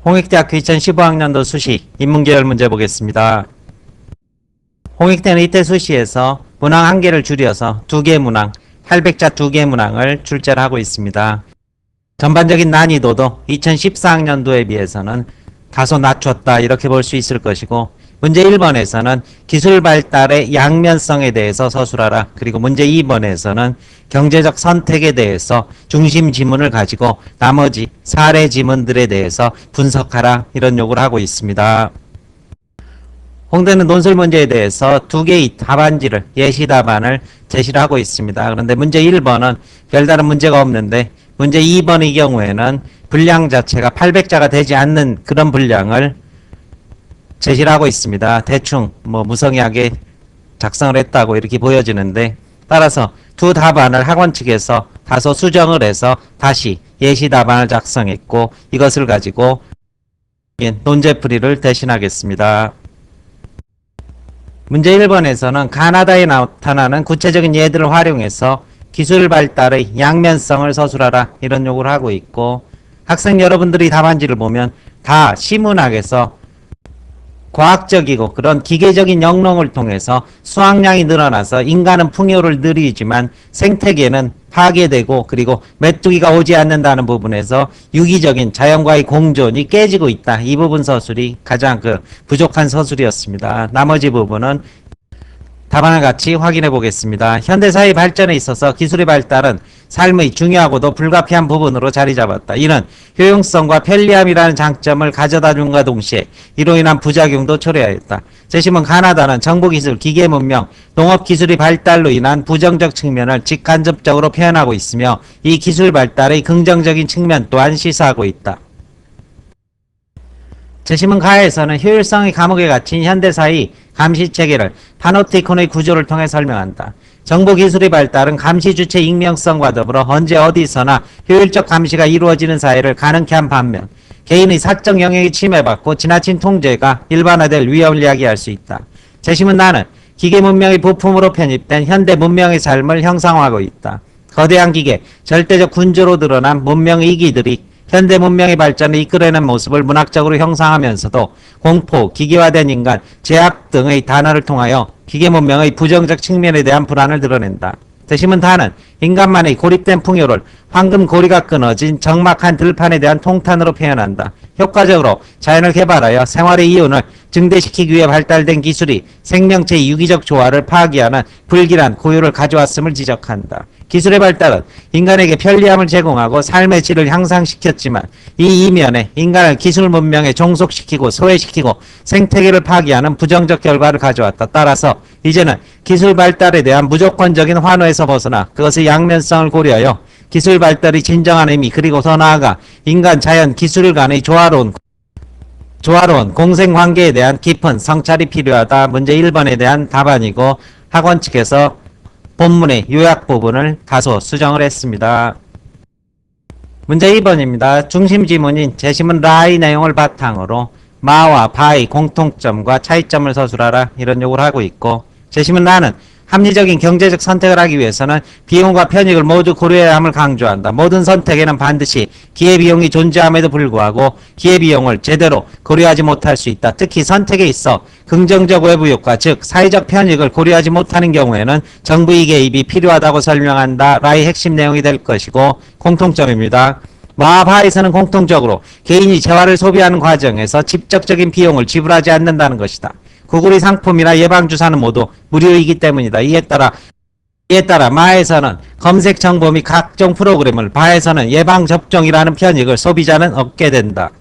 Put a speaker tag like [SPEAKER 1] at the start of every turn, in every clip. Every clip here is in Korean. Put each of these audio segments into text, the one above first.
[SPEAKER 1] 홍익대학교 2015학년도 수시 인문계열 문제 보겠습니다. 홍익대는 이때 수시에서 문항 1개를 줄여서 2개 문항, 800자 2개 문항을 출제를 하고 있습니다. 전반적인 난이도도 2014학년도에 비해서는 다소 낮췄다 이렇게 볼 수 있을 것이고, 문제 1번에서는 기술 발달의 양면성에 대해서 서술하라. 그리고 문제 2번에서는 경제적 선택에 대해서 중심 지문을 가지고 나머지 사례 지문들에 대해서 분석하라. 이런 요구를 하고 있습니다. 홍대는 논술 문제에 대해서 2개의 답안지를 예시 답안을 제시를 하고 있습니다. 그런데 문제 1번은 별다른 문제가 없는데 문제 2번의 경우에는 분량 자체가 800자가 되지 않는 그런 분량을 제시를 하고 있습니다. 대충 무성의하게 작성을 했다고 이렇게 보여지는데, 따라서 두 답안을 학원 측에서 다소 수정을 해서 다시 예시 답안을 작성했고, 이것을 가지고 논제풀이를 대신하겠습니다. 문제 1번에서는 가나다에 나타나는 구체적인 예들을 활용해서 기술 발달의 양면성을 서술하라 이런 요구를 하고 있고, 학생 여러분들이 답안지를 보면 다 시문학에서 과학적이고 그런 기계적인 영롱을 통해서 수확량이 늘어나서 인간은 풍요를 누리지만 생태계는 파괴되고 그리고 메뚜기가 오지 않는다는 부분에서 유기적인 자연과의 공존이 깨지고 있다. 이 부분 서술이 가장 부족한 서술이었습니다. 나머지 부분은 답안을 같이 확인해 보겠습니다. 현대사회 발전에 있어서 기술의 발달은 삶의 중요하고도 불가피한 부분으로 자리 잡았다. 이는 효용성과 편리함이라는 장점을 가져다 준과 동시에 이로 인한 부작용도 초래하였다. 재심은 가나다는 정보기술, 기계문명, 농업기술의 발달로 인한 부정적 측면을 직간접적으로 표현하고 있으며 이 기술 발달의 긍정적인 측면 또한 시사하고 있다. 재심은 가에서는 효율성의 감옥에 갇힌 현대사의 감시체계를 파노티콘의 구조를 통해 설명한다. 정보기술의 발달은 감시 주체 익명성과 더불어 언제 어디서나 효율적 감시가 이루어지는 사회를 가능케 한 반면 개인의 사적 영역이 침해받고 지나친 통제가 일반화될 위험을 야기할 수 있다. 재심은 나는 기계 문명의 부품으로 편입된 현대 문명의 삶을 형상화하고 있다. 거대한 기계, 절대적 군주로 드러난 문명의 이기들이 현대 문명의 발전을 이끌어내는 모습을 문학적으로 형상하면서도 공포, 기계화된 인간, 제약 등의 단어를 통하여 기계 문명의 부정적 측면에 대한 불안을 드러낸다. 재심은 다는 인간만의 고립된 풍요를 황금 고리가 끊어진 적막한 들판에 대한 통탄으로 표현한다. 효과적으로 자연을 개발하여 생활의 이윤을 증대시키기 위해 발달된 기술이 생명체의 유기적 조화를 파괴하는 불길한 고유를 가져왔음을 지적한다. 기술의 발달은 인간에게 편리함을 제공하고 삶의 질을 향상시켰지만 이 이면에 인간을 기술 문명에 종속시키고 소외시키고 생태계를 파괴하는 부정적 결과를 가져왔다. 따라서 이제는 기술 발달에 대한 무조건적인 환호에서 벗어나 그것의 양면성을 고려하여 기술 발달의 진정한 의미, 그리고 더 나아가 인간, 자연, 기술 간의 조화로운 공생관계에 대한 깊은 성찰이 필요하다. 문제 1번에 대한 답안이고, 학원 측에서 본문의 요약 부분을 다소 수정을 했습니다. 문제 2번입니다. 중심 지문인 재심은 라의 내용을 바탕으로 마와 바의 공통점과 차이점을 서술하라 이런 요구를 하고 있고, 재심은 라는 합리적인 경제적 선택을 하기 위해서는 비용과 편익을 모두 고려해야 함을 강조한다. 모든 선택에는 반드시 기회비용이 존재함에도 불구하고 기회비용을 제대로 고려하지 못할 수 있다. 특히 선택에 있어 긍정적 외부 효과, 즉 사회적 편익을 고려하지 못하는 경우에는 정부의 개입이 필요하다고 설명한다. 라의 핵심 내용이 될 것이고, 공통점입니다. 마하바에서는 공통적으로 개인이 재화를 소비하는 과정에서 직접적인 비용을 지불하지 않는다는 것이다. 구글의 상품이나 예방주사는 모두 무료이기 때문이다. 이에 따라 마에서는 검색 정보 및 각종 프로그램을, 바에서는 예방접종이라는 편익을 소비자는 얻게 된다.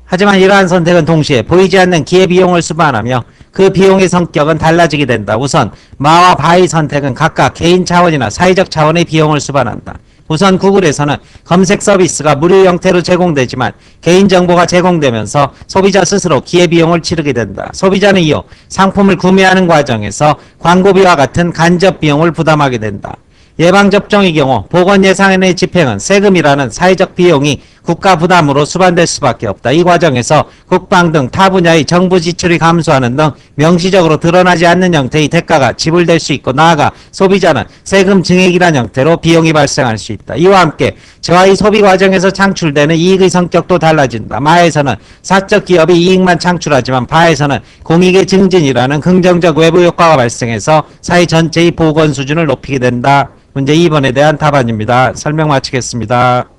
[SPEAKER 1] 하지만 이러한 선택은 동시에 보이지 않는 기회비용을 수반하며 그 비용의 성격은 달라지게 된다. 우선 마와 바의 선택은 각각 개인 차원이나 사회적 차원의 비용을 수반한다. 우선 구글에서는 검색 서비스가 무료 형태로 제공되지만 개인정보가 제공되면서 소비자 스스로 기회비용을 치르게 된다. 소비자는 이후 상품을 구매하는 과정에서 광고비와 같은 간접 비용을 부담하게 된다. 예방접종의 경우 보건예산의 집행은 세금이라는 사회적 비용이 국가 부담으로 수반될 수밖에 없다. 이 과정에서 국방 등 타 분야의 정부 지출이 감소하는 등 명시적으로 드러나지 않는 형태의 대가가 지불될 수 있고, 나아가 소비자는 세금 증액이라는 형태로 비용이 발생할 수 있다. 이와 함께 저하 이 소비 과정에서 창출되는 이익의 성격도 달라진다. 마에서는 사적 기업이 이익만 창출하지만 바에서는 공익의 증진이라는 긍정적 외부 효과가 발생해서 사회 전체의 보건 수준을 높이게 된다. 문제 2번에 대한 답안입니다. 설명 마치겠습니다.